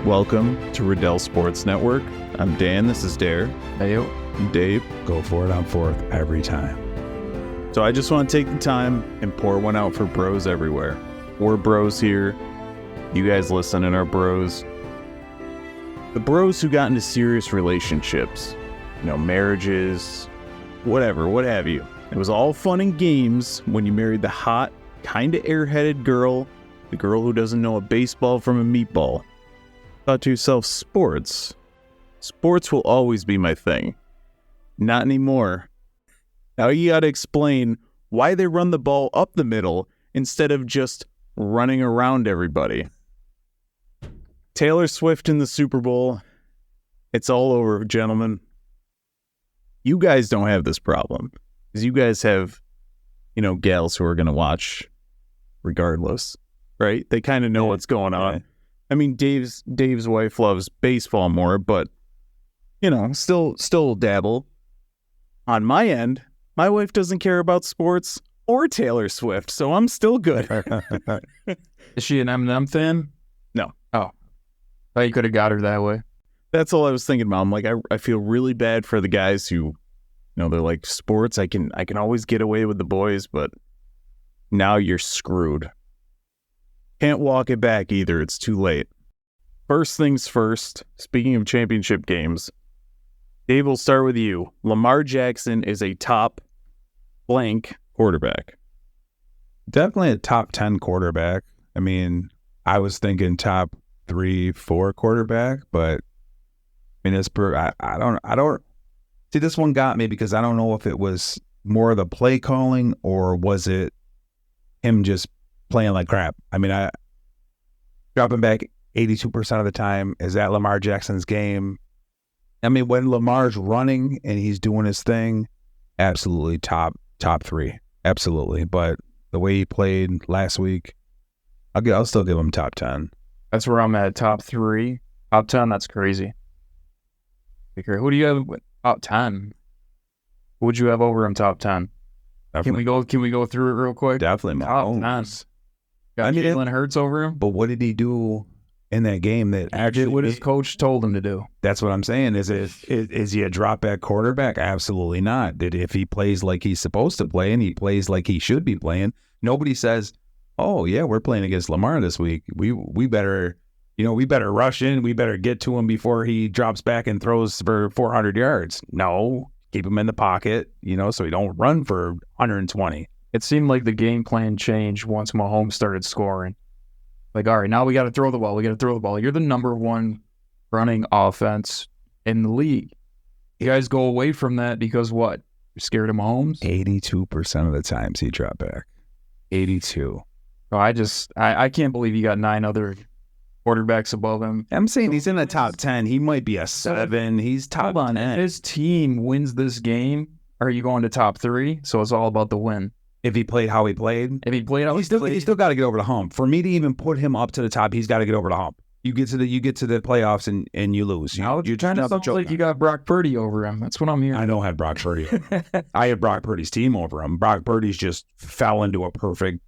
Welcome to Riddell Sports Network. I'm Dan. This is Dare. Hey, Dave. Go for it on fourth every time. So I just want to take the time and pour one out for bros everywhere. We're bros here. You guys listening are bros. The bros who got into serious relationships, marriages, whatever, what have you. It was all fun and games when you married the hot, kind of airheaded girl, the girl who doesn't know a baseball from a meatball. Thought to yourself, sports will always be my thing. Not anymore. Now you gotta explain why they run the ball up the middle instead of just running around everybody. Taylor Swift in the Super Bowl. It's all over, gentlemen. You guys don't have this problem. Because you guys have, gals who are gonna watch regardless, right? They kind of know what's going on. Yeah. I mean, Dave's wife loves baseball more, but, still dabble. On my end, my wife doesn't care about sports or Taylor Swift, so I'm still good. is she an Eminem fan? No. Oh, thought you could have got her that way. That's all I was thinking about. I'm like, I feel really bad for the guys who, they're like, sports, I can always get away with the boys, but now you're screwed. Can't walk it back either. It's too late. First things first, speaking of championship games, Dave, we'll start with you. Lamar Jackson is a top blank quarterback. Definitely a top 10 quarterback. I mean, I was thinking top 3-4 quarterback, but I mean, I don't see, this one got me because I don't know if it was more of the play calling or was it him just playing like crap. I mean, I dropping back 82% of the time. Is that Lamar Jackson's game? I mean, when Lamar's running and he's doing his thing, absolutely top 3. Absolutely. But the way he played last week, I'll still give him top 10. That's where I'm at. Top 3, top 10. That's crazy. Who do you have top 10? Who would you have over him top 10? Definitely. Can we go through it real quick? Definitely. Top Mahomes. 10. Got Jalen Hurts over him. But what did he do in that game that actually Did what his coach told him to do? That's what I'm saying. Is he a drop back quarterback? Absolutely not. If he plays like he's supposed to play and he plays like he should be playing, nobody says, "Oh yeah, we're playing against Lamar this week. We better rush in. We better get to him before he drops back and throws for 400 yards." No, keep him in the pocket, so he don't run for 120. It seemed like the game plan changed once Mahomes started scoring. Like, all right, now we got to throw the ball. You're the number one running offense in the league. You guys go away from that because what? You're scared of Mahomes? 82% of the times he dropped back. 82. So I can't believe you got 9 other quarterbacks above him. I'm saying he's in the top 10. He might be a 7. He's top 10. If his team wins this game, are you going to top 3? So it's all about the win. If he played how he played, he's still got to get over the hump. For me to even put him up to the top, he's got to get over the hump. You get to the playoffs and you lose. You're trying to sound like you got Brock Purdy over him. That's what I'm hearing. I don't have Brock Purdy. I had Brock Purdy's team over him. Brock Purdy's just fell into a perfect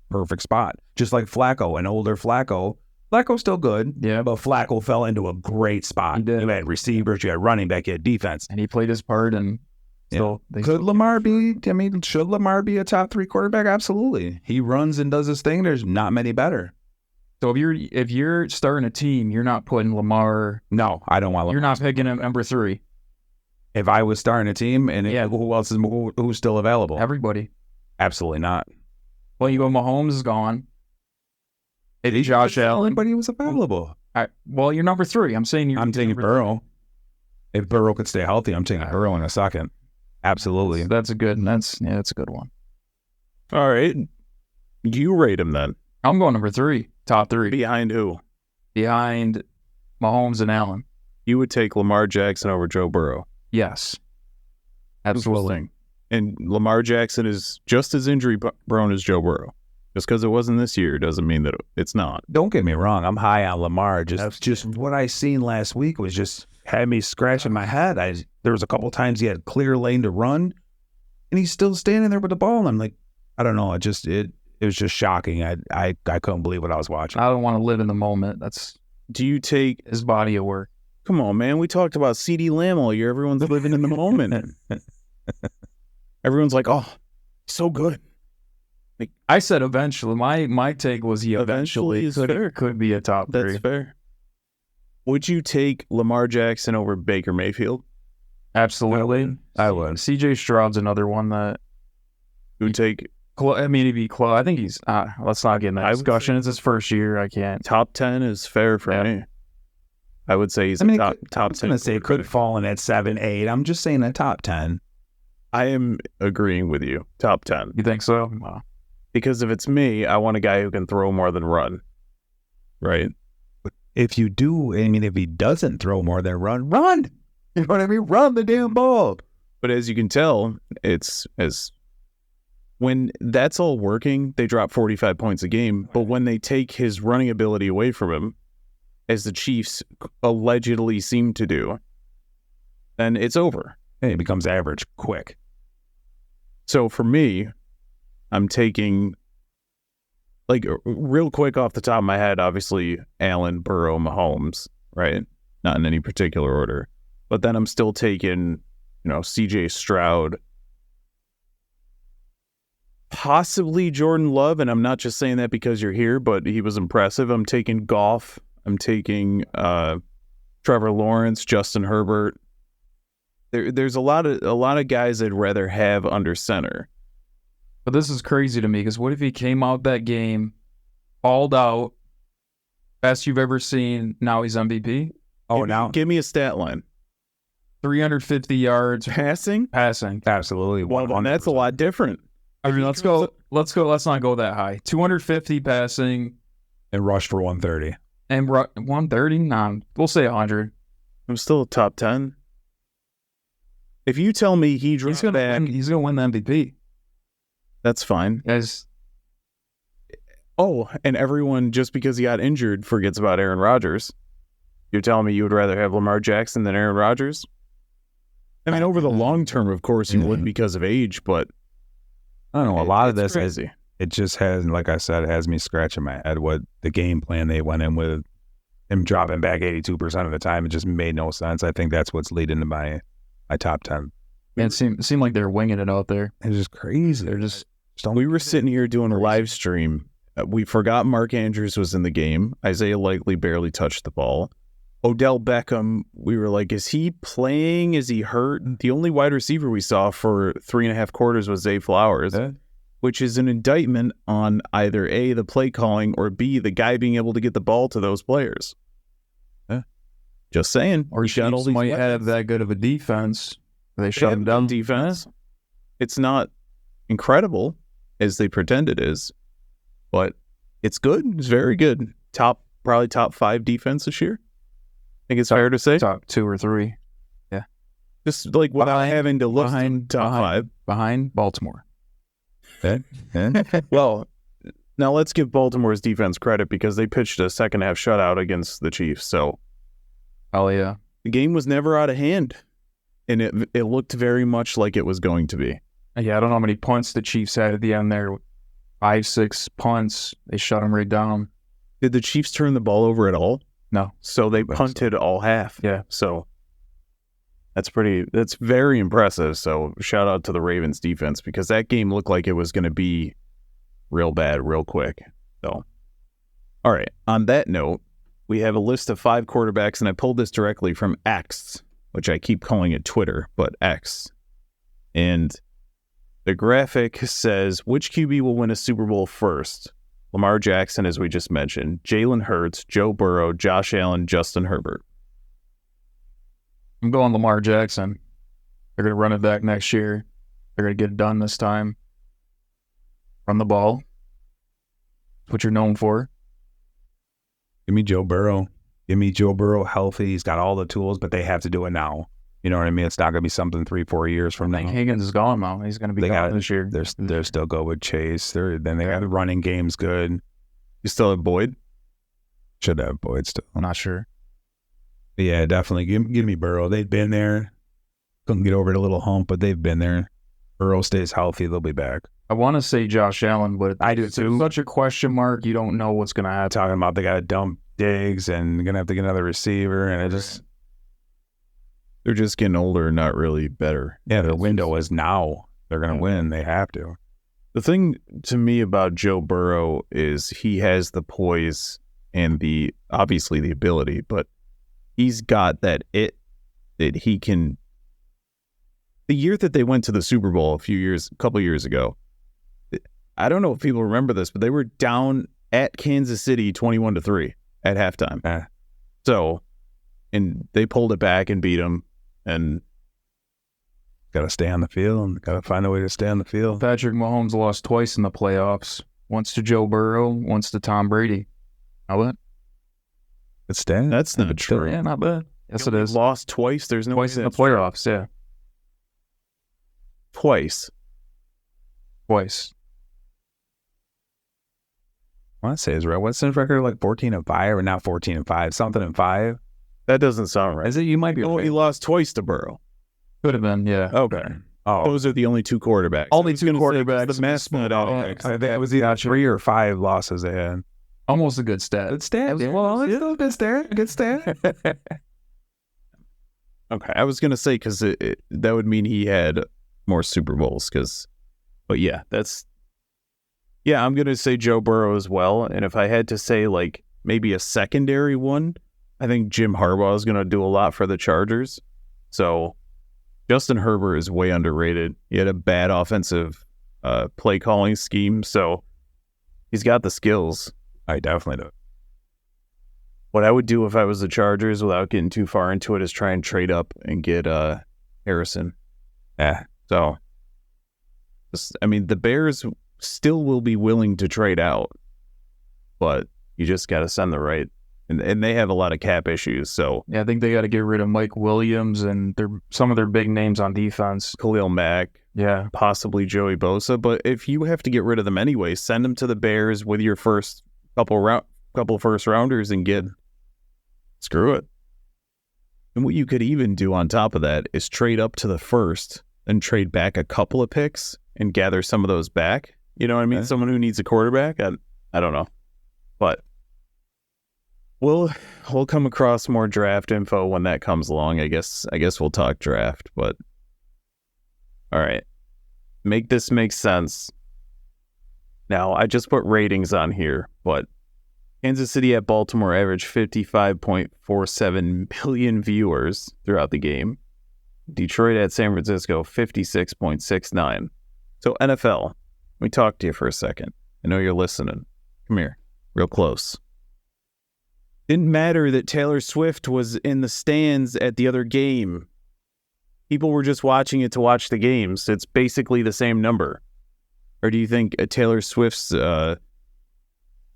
spot, just like Flacco, an older Flacco. Flacco's still good, yeah, but Flacco fell into a great spot. He did. You had receivers, you had running back, you had defense, and he played his part. And should Lamar be a top 3 quarterback? Absolutely. He runs and does his thing. There's not many better. So if you're starting a team, you're not putting Lamar. No, I don't want Lamar. You're not picking him number 3. If I was starting a team, and who else who's still available? Everybody. Absolutely not. Well, you go. Mahomes is gone. Josh Allen, but he was available. Well, you're number 3. I'm taking Burrow. If Burrow could stay healthy, I'm taking Burrow in a second. Absolutely. That's a good one. All right. You rate him then. I'm going number 3, top 3. Behind who? Behind Mahomes and Allen. You would take Lamar Jackson over Joe Burrow. Yes. Absolutely. And Lamar Jackson is just as injury prone as Joe Burrow. Just because it wasn't this year doesn't mean that it's not. Don't get me wrong. I'm high on Lamar. Just what I seen last week was just had me scratching my head. There was a couple times he had clear lane to run, and he's still standing there with the ball. And I'm like, I don't know. It was just shocking. I couldn't believe what I was watching. I don't want to live in the moment. Do you take? His body of work. Come on, man. We talked about CD Lamb all year. Everyone's living in the moment. Everyone's like, "Oh, so good." I said eventually. My take was he eventually is fair. could be a top That's three. fair. Would you take Lamar Jackson over Baker Mayfield? Absolutely. I would. CJ Stroud's another one that. You would take I mean, he'd be close. I think he's. Let's not get in that I would discussion. say- It's his first year. I can't. top 10 is fair for Yeah. me. I would say he's I mean, a I top was 10. going to say it could fall in at 7, 8. I'm just saying a top 10. I am agreeing with you. Top 10. You think so? Wow. Because if it's me, I want a guy who can throw more than run. Right? If you do, I mean, if he doesn't throw more than run. You know what I mean? Run the damn ball. But as you can tell, it's as when that's all working, they drop 45 points a game. But when they take his running ability away from him, as the Chiefs allegedly seem to do, then it's over. Hey, it becomes average quick. So for me, I'm taking, like, real quick off the top of my head, obviously Allen, Burrow, Mahomes, right? Not in any particular order. But then I'm still taking, CJ Stroud, possibly Jordan Love, and I'm not just saying that because you're here, but he was impressive. I'm taking Goff. I'm taking Trevor Lawrence, Justin Herbert. There's a lot of guys I'd rather have under center. But this is crazy to me because what if he came out that game, balled out, best you've ever seen? Now he's MVP. Give me a stat line. 350 yards Passing? passing. Absolutely. Well, then that's a lot different. I mean, let's go. Let's not go that high. 250 passing And rush for 130. and 130. Nah, we'll say 100. I'm still a top 10. If you tell me he He's dropped gonna back, win, he's gonna win the MVP. that's fine. Guys, Oh, and everyone, just because he got injured, forgets about Aaron Rodgers. You're telling me you would rather have Lamar Jackson than Aaron Rodgers? I mean, over the long term, of course, you would because of age, but I don't know. A lot of it's this, crazy. it just has, like I said, it has me scratching my head what the game plan they went in with. Him dropping back 82% of the time, it just made no sense. I think that's what's leading to my top 10. it seemed like they're winging it out there. It's just crazy. They're just don't. We were sitting here doing a live stream. We forgot Mark Andrews was in the game. Isaiah Likely barely touched the ball. Odell Beckham, we were like, is he playing? Is he hurt? The only wide receiver we saw for 3.5 quarters was Zay Flowers, which is an indictment on either A, the play calling, or B, the guy being able to get the ball to those players. Yeah. Just saying. Or He got all Chiefs these might weapons. have that good of a defense. They They shut have him down. defense. It's not incredible as they pretend it is, but it's good. It's very good. Probably top 5 defense this year. I think it's fair to say. Top 2 or 3 Just like without Behind- having to look behind- top behind. 5. behind Baltimore. Well, now let's give Baltimore's defense credit because they pitched a second half shutout against the Chiefs. So Oh yeah. the game was never out of hand, and it looked very much like it was going to be. Yeah, I don't know how many punts the Chiefs had at the end there. 5, 6 punts. They shut them right down. Did the Chiefs turn the ball over at all? No. So they punted all half. Yeah. So that's very impressive. So shout out to the Ravens defense because that game looked like it was going to be real bad, real quick. So, all right. On that note, we have a list of 5 quarterbacks, and I pulled this directly from X, which I keep calling it Twitter, but X. And the graphic says, which QB will win a Super Bowl first? Lamar Jackson, as we just mentioned, Jalen Hurts, Joe Burrow, Josh Allen, Justin Herbert. I'm going Lamar Jackson. They're going to run it back next year. They're going to get it done this time. Run the ball. That's what you're known for. Give me Joe Burrow. Give me Joe Burrow healthy. He's got all the tools, but they have to do it now. You know what I mean? It's not going to be something 3-4 years from now. Higgins is gone now. He's going to be They gone got- this year. They're still go with Chase. Then they got the running game's good. You still have Boyd? Should have Boyd still. I'm not sure. But yeah, definitely. Give me Burrow. They've been there. Couldn't get over the little hump, but they've been there. Burrow stays healthy. They'll be back. I want to say Josh Allen, but I do it's too. such a question mark. You don't know what's going to happen. Talking about they got to dump Diggs and gonna have to get another receiver, and They're just getting older, not really better. their window is now. They're gonna win. They have to. The thing to me about Joe Burrow is he has the poise and obviously the ability, but he's got that he can. The year that they went to the Super Bowl a couple years ago, I don't know if people remember this, but they were down at Kansas City 21-3 at halftime. So, and they pulled it back and beat them, and Got to stay on the field and got to find a way to stay on the field. Patrick Mahomes lost twice in the playoffs. Once to Joe Burrow, once to Tom Brady. How about? It's staying. that's not true. Yeah, not bad. Yes, it He is. lost twice. There's no Twice way in the that's true. playoffs, yeah. Twice. Twice. I want to say is right. What's his record? Like 14-5 or not 14-5? Something and 5. That doesn't sound right. Is it? You might be. Oh, right. he lost twice to Burrow. Could have been, yeah. Okay. Oh, Those are the only two quarterbacks. Only I was two gonna say, 'cause quarterbacks. The math not out. I think it was either 3 or 5 losses they had. Almost a good stat. Good stat. Yeah. Well, it's still a good stat. Good stat. Okay, I was gonna say because that would mean he had more Super Bowls. But yeah, I'm gonna say Joe Burrow as well. And if I had to say like maybe a secondary one, I think Jim Harbaugh is gonna do a lot for the Chargers. So Justin Herbert is way underrated. He had a bad offensive play calling scheme, so he's got the skills. I definitely do. What I would do if I was the Chargers, without getting too far into it, is try and trade up and get Harrison. Yeah. So, the Bears still will be willing to trade out, but you just got to send the right. And they have a lot of cap issues, so Yeah, I think they got to get rid of Mike Williams and some of their big names on defense. Khalil Mack, Yeah. possibly Joey Bosa. But if you have to get rid of them anyway, send them to the Bears with your first couple first rounders and screw it. And what you could even do on top of that is trade up to the first and trade back a couple of picks and gather some of those back. You know what I mean? Okay. Someone who needs a quarterback. I don't know, but we'll come across more draft info when that comes along. I guess we'll talk draft. But all right, make this make sense. Now I just put ratings on here, but Kansas City at Baltimore averaged 55.47 million viewers throughout the game. Detroit at San Francisco, 56.69. So NFL, let me talk to you for a second. I know you're listening. Come here, real close. Didn't matter that Taylor Swift was in the stands at the other game. People were just watching it to watch the games. It's basically the same number. Or do you think Taylor Swift's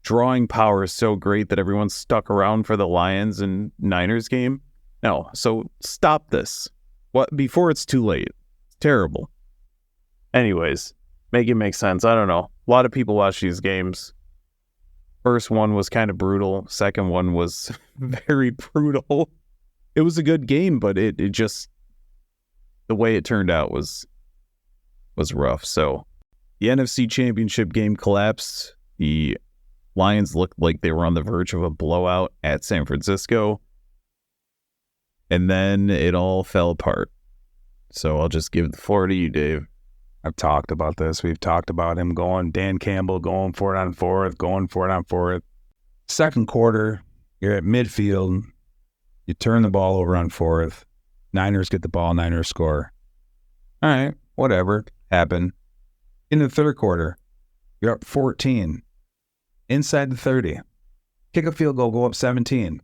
drawing power is so great that everyone's stuck around for the Lions and Niners game? No. So stop this. Before it's too late. It's terrible. Anyways, make it make sense. I don't know. A lot of people watch these games. First one was kind of brutal. Second one was very brutal. It was a good game, but it just, the way it turned out was rough. So the NFC Championship game collapsed. The Lions looked like they were on the verge of a blowout at San Francisco. And then it all fell apart. So I'll just give the floor to you, Dave. I've talked about this. We've talked about him Dan Campbell going for it on fourth. Second quarter, you're at midfield. You turn the ball over on fourth. Niners get the ball. Niners score. All right, whatever. Happened. In the third quarter, you're up 14. Inside the 30. Kick a field goal, go up 17.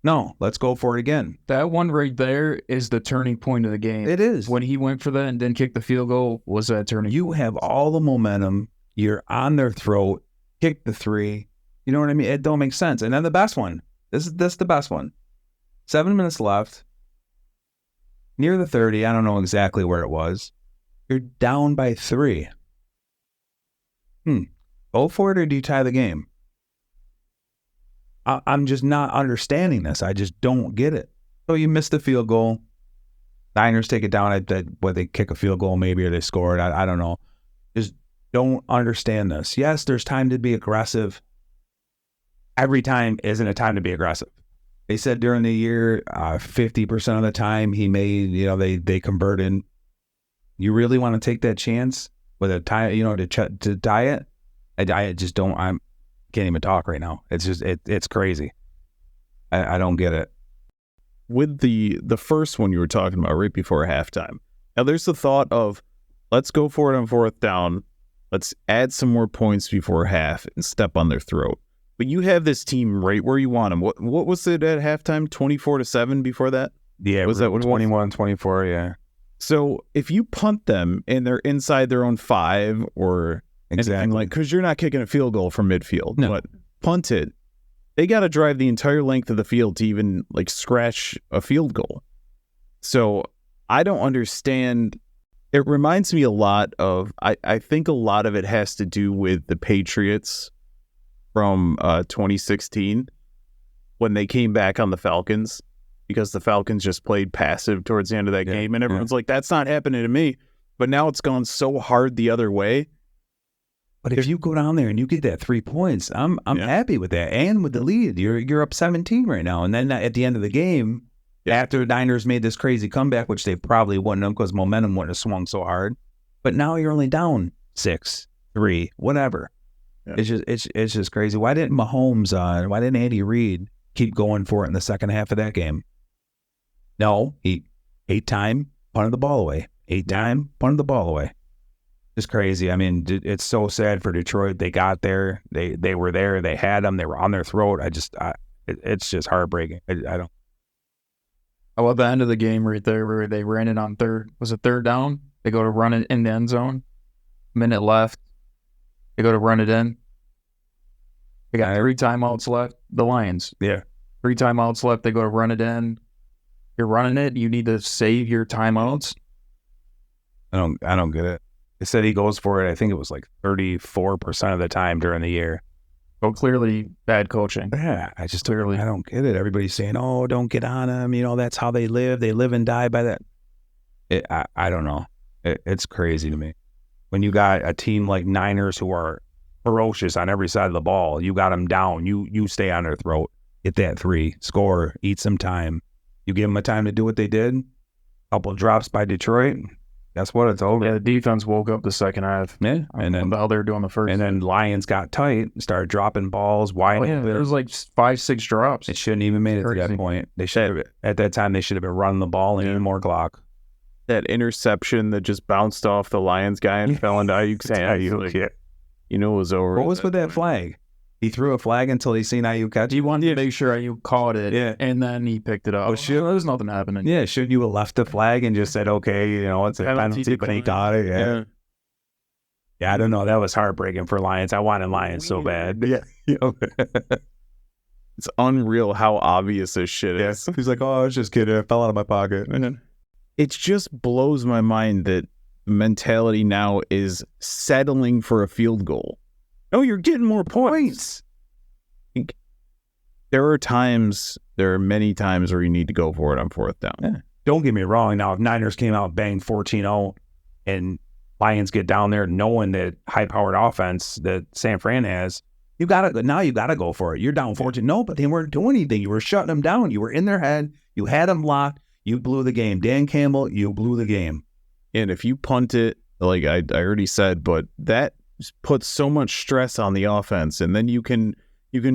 No, let's go for it again. That one right there is the turning point of the game. It is. When he went for that and then kicked the field goal, was that turning You have all the momentum. You're on their throat. Kick the 3. You know what I mean? It don't make sense. And then the best one. This is the best one. 7 minutes left. Near the 30. I don't know exactly where it was. You're down by 3. Go for it or do you tie the game? I'm just not understanding this. I just don't get it. So you miss the field goal. Niners take it down at whether they kick a field goal maybe or they score it. I don't know. Just don't understand this. Yes, there's time to be aggressive. every time isn't a time to be aggressive. They said during the year, 50% of the time he made, they converted. You really want to take that chance with a tie, to tie it? I just don't. I can't even talk right now. It's just it's crazy. I don't get it. With the first one you were talking about right before halftime. Now there's the thought of let's go for it on fourth down. Let's add some more points before half and step on their throat. But you have this team right where you want them. What was it at halftime? 24-7 before that? Yeah, was that what it was? 21-24? Yeah. So if you punt them and they're inside their own 5 or Exactly. because you're not kicking a field goal from midfield, No. but punt it, they got to drive the entire length of the field to even scratch a field goal. So I don't understand. It reminds me a lot of, I think a lot of it has to do with the Patriots from 2016 when they came back on the Falcons, because the Falcons just played passive towards the end of that game, and everyone's like, that's not happening to me. But now it's gone so hard the other way. But if you go down there and you get that 3 points, I'm happy with that. And with the lead, you're up 17 right now. And then at the end of the game, after the Niners made this crazy comeback, which they probably wouldn't have because momentum wouldn't have swung so hard. But now you're only down 6-3, whatever. Yeah. It's just crazy. Why didn't Mahomes, why didn't Andy Reid keep going for it in the second half of that game? No, he 8-time punted the ball away. 8-time punted the ball away. It's crazy. I mean, it's so sad for Detroit. They got there. They were there. They had them. They were on their throat. It's just heartbreaking. I don't. How about the end of the game right there where they ran it on third? Was it third down? They go to run it in the end zone. Minute left. They go to run it in. They got 3 timeouts left. The Lions. Yeah. 3 timeouts left. They go to run it in. You're running it. You need to save your timeouts. I don't get it. They said he goes for it. I think it was 34% of the time during the year. So clearly bad coaching. Yeah, I don't get it. Everybody's saying, "Oh, don't get on him." That's how they live. They live and die by that. I don't know. It's crazy to me. When you got a team like Niners who are ferocious on every side of the ball, you got them down. You stay on their throat. Get that 3, score, eat some time. You give them a time to do what they did. Couple of drops by Detroit. That's what it's over. Yeah, the defense woke up the second half. Yeah, and then how they were doing the first. And then Lions got tight, started dropping balls. Why? There was 5-6 drops. It shouldn't even made it to that point. They should have, at that time. They should have been running the ball and even more clock. That interception that just bounced off the Lions guy and fell into Ayuk's hands. It was over. What was with that flag? He threw a flag until he seen Ayuk catch. He wanted to make sure Ayuk caught it, and then he picked it up. There's nothing happening. Yeah, should you have left the flag and just said, okay, it's a penalty, but he got it. Yeah, I don't know. That was heartbreaking for Lions. I wanted Lions so bad. Yeah. It's unreal how obvious this shit is. He's like, oh, I was just kidding. It fell out of my pocket. It just blows my mind that mentality now is settling for a field goal. No, you're getting more points. There are many times where you need to go for it on fourth down. Yeah. Don't get me wrong. Now, if Niners came out banged 14-0 and Lions get down there knowing that high-powered offense that San Fran has, you gotta go for it. You're down 14. No, but they weren't doing anything. You were shutting them down. You were in their head. You had them locked. You blew the game. Dan Campbell, you blew the game. And if you punt it, like I already said, but that puts so much stress on the offense, and then you can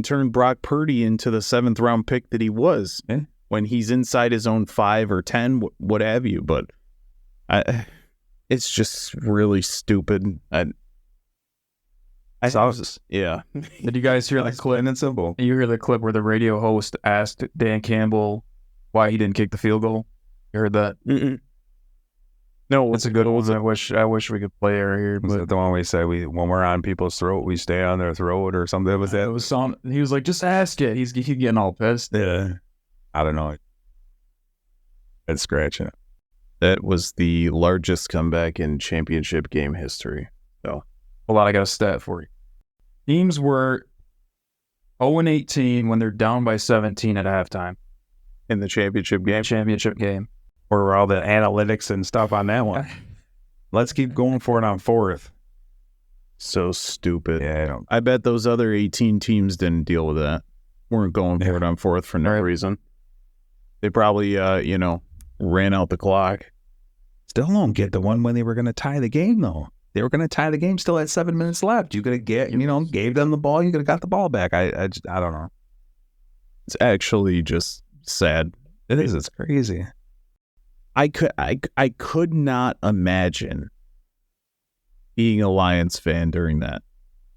turn Brock Purdy into the 7th round pick that he was when he's inside his own 5 or 10, what have you. But it's just really stupid. Did you guys hear the clip? And simple. You hear the clip where the radio host asked Dan Campbell why he didn't kick the field goal? You heard that? Mm-mm. No, it's a good one. I wish we could play it here. Was that the one we said when we're on people's throat, we stay on their throat or something? Was that? It was some. He was like, just ask it. He's getting all pissed. Yeah, I don't know. It's scratching. That was the largest comeback in championship game history. So, hold on, I got a stat for you. Teams were 0-18 when they're down by 17 at halftime in the championship game. Where were all the analytics and stuff on that one? Let's keep going for it on fourth. So stupid. Yeah, I bet those other 18 teams didn't deal with that. weren't going for it on fourth for no Right. reason. They probably, ran out the clock. Still don't get the one when they were going to tie the game, though. They were going to tie the game still at 7 minutes left. You could have gave them the ball. You could have got the ball back. I don't know. It's actually just sad. It is. It's crazy. I could not imagine being a Lions fan during that.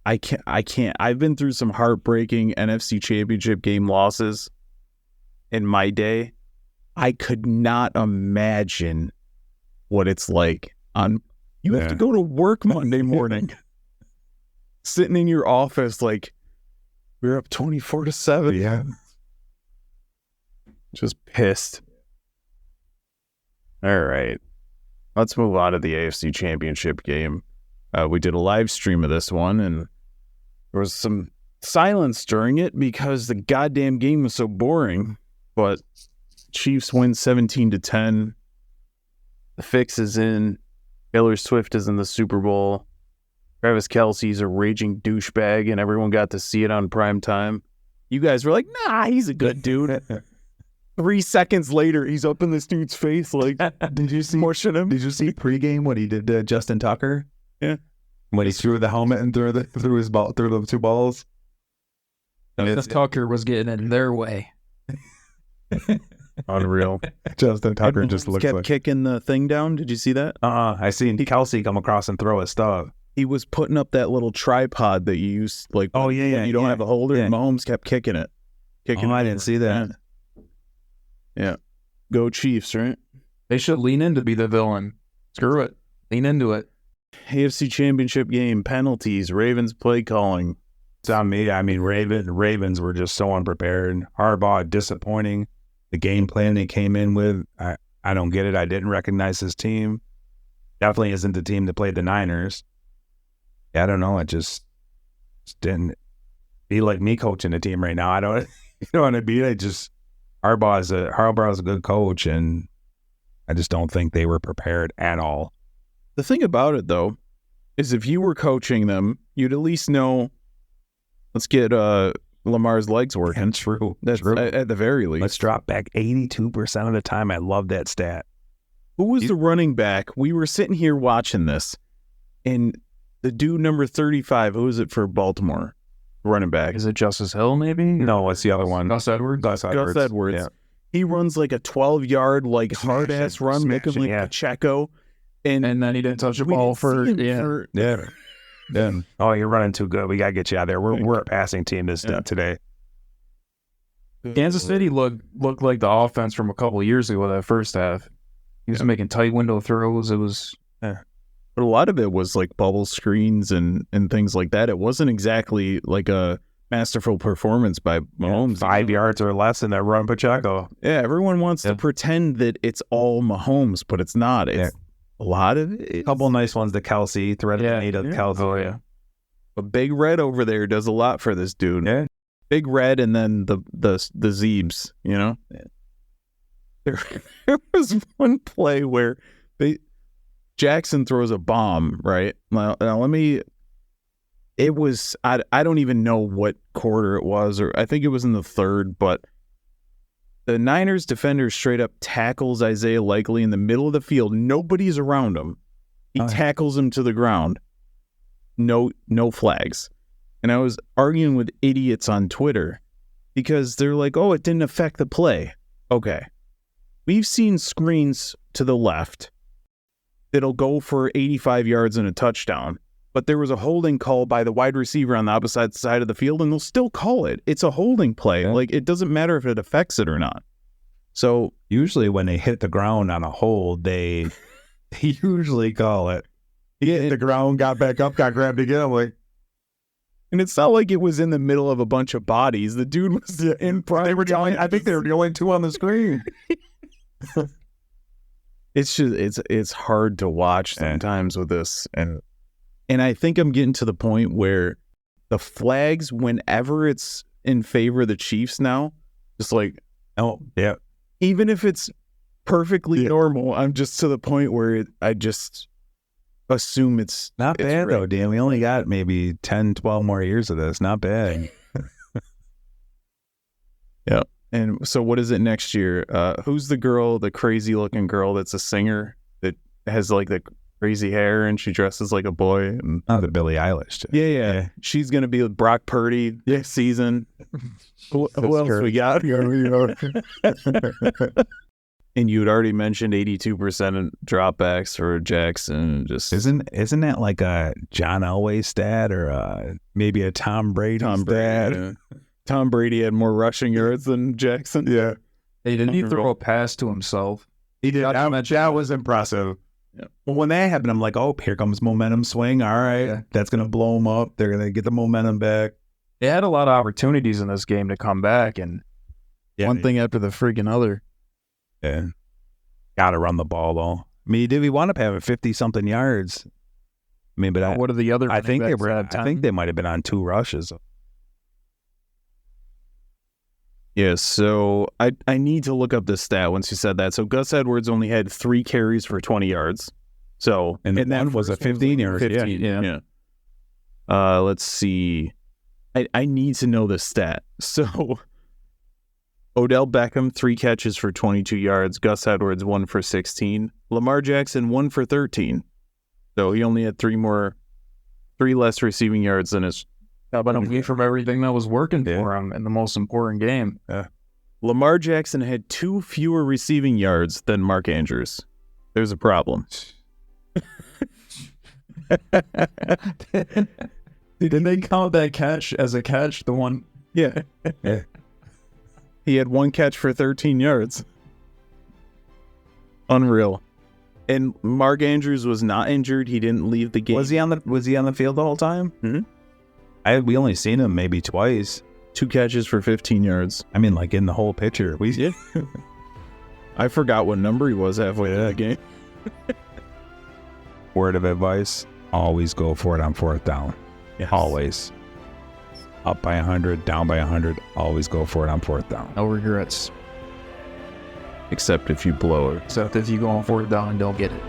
I can't. I've been through some heartbreaking NFC Championship game losses in my day. I could not imagine what it's like you have to go to work Monday morning, sitting in your office like we're up 24-7. Yeah. Just pissed. All right. Let's move on to the AFC Championship game. We did a live stream of this one, and there was some silence during it because the goddamn game was so boring. But Chiefs win 17-10. The fix is in. Taylor Swift is in the Super Bowl. Travis Kelce's a raging douchebag, and everyone got to see it on prime time. You guys were like, nah, he's a good dude. 3 seconds later, he's up in this dude's face like, Did you see mushing him. Did you see pregame what he did to Justin Tucker? Yeah. When he threw the helmet and threw the 2 balls. Because Tucker was getting in their way. Unreal. Justin Tucker just Kept looks like. kicking the thing down. Did you see that? I seen Kelsey come across and throw his stuff. He was putting up that little tripod that you use, like, Oh, when yeah, you don't yeah. have a holder. Yeah. Mahomes kept kicking it. I didn't see that. Yeah. Go Chiefs, right? They should lean in to be the villain. Screw it. Lean into it. AFC Championship game, penalties, Ravens play calling. It's on me. I mean, Ravens were just so unprepared. Harbaugh, disappointing. The game plan they came in with, I don't get it. I didn't recognize his team. Definitely isn't the team that played the Niners. Yeah, I don't know. It just didn't be like me coaching the team right now. I don't, you know what I mean? Harbaugh is a good coach, and I just don't think they were prepared at all. The thing about it, though, is if you were coaching them, you'd at least know, let's get Lamar's legs working. True. That's True. at the very least. Let's drop back 82% of the time. I love that stat. Who was the running back? We were sitting here watching this, and the dude number 35, who is it for Baltimore? Running back. Is it Justice Hill, maybe? No, it's the other one. Gus Edwards? Gus Edwards. Gus Edwards. Yeah. He runs like a 12-yard, like, hard-ass run, making like yeah. Pacheco. And And then he didn't touch the we ball didn't see him Yeah. Yeah. Oh, you're running too good. We got to get you out there. We're a passing team today. Kansas City looked like the offense from a couple of years ago that first half. He was making tight window throws. It was But a lot of it was like bubble screens and things like that. It wasn't exactly like a masterful performance by Mahomes. 5 yards or less in that run, Pacheco. Yeah, everyone wants to pretend that it's all Mahomes, but it's not. It's a lot of it. A couple nice ones to Kelsey. Threaded to Kelsey. Oh, yeah. But Big Red over there does a lot for this dude. Yeah. Big Red and then the Zeebs, you know? There was one play where Jackson throws a bomb, right? Now let me... It was... I don't even know what quarter it was, or I think it was in the third, but the Niners defender straight up tackles Isaiah Likely in the middle of the field. Nobody's around him. He tackles him to the ground. No flags. And I was arguing with idiots on Twitter because they're like, oh, it didn't affect the play. Okay. We've seen screens to the left that'll go for 85 yards and a touchdown, but there was a holding call by the wide receiver on the opposite side of the field, and they'll still call it. It's a holding play. Yeah. Like, it doesn't matter if it affects it or not. So Usually when they hit the ground on a hold, they usually call it. He hit the ground, got back up, got grabbed again. I'm like, and it's not like it was in the middle of a bunch of bodies. The dude was in prime. I think they were the only two on the screen. It's just it's hard to watch sometimes with this, and I think I'm getting to the point where the flags, whenever it's in favor of the Chiefs now, just like, Oh, yeah. even if it's perfectly normal, I'm just to the point where I just assume it's Not bad, though, Dan. We only got maybe 10, 12 more years of this. Not bad. Yeah. And so what is it next year? Who's the girl, the crazy looking girl that's a singer that has like the crazy hair and she dresses like a boy? And Oh, the Billie Eilish. yeah. She's going to be with Brock Purdy next season. Who else we got? And you had already mentioned 82% in dropbacks for Jackson. Just Isn't that like a John Elway stat or maybe a Tom Brady stat? yeah. Tom Brady had more rushing yards than Jackson. Yeah, Hey, didn't he throw a pass to himself? he did. That was impressive. Yeah. Well, when that happened, I'm like, oh, here comes momentum swing. All right, Yeah. that's gonna blow them up. They're gonna get the momentum back. They had a lot of opportunities in this game to come back, and one thing after the freaking other. Yeah, gotta run the ball though. I mean, did we wind up having 50-something yards? I mean, but What are the other? I think they running backs were. that have I 10? think they might have been on 2 rushes. Yeah, so I need to look up this stat once you said that. So Gus Edwards only had 3 carries for 20 yards. So And that one was a first one 15 yards. 15, yeah. Let's see. I need to know this stat. So Odell Beckham, 3 catches for 22 yards. Gus Edwards, 1 for 16. Lamar Jackson, 1 for 13. So he only had 3 less receiving yards than his. How about away from everything that was working Yeah. for him in the most important game? Lamar Jackson had 2 fewer receiving yards than Mark Andrews. There's a problem. Did they count that catch as a catch? The one? Yeah. He had 1 catch for 13 yards. Unreal. And Mark Andrews was not injured. He didn't leave the game. Was he on the field the whole time? Mhm. We only seen him maybe twice. 2 catches for 15 yards. I mean, like in the whole picture. I forgot what number he was halfway through the game. Word of advice: always go for it on 4th down. Yes. Always. Up by 100, down by 100. Always go for it on 4th down. No regrets. Except if you blow it. Except if you go on 4th down and don't get it.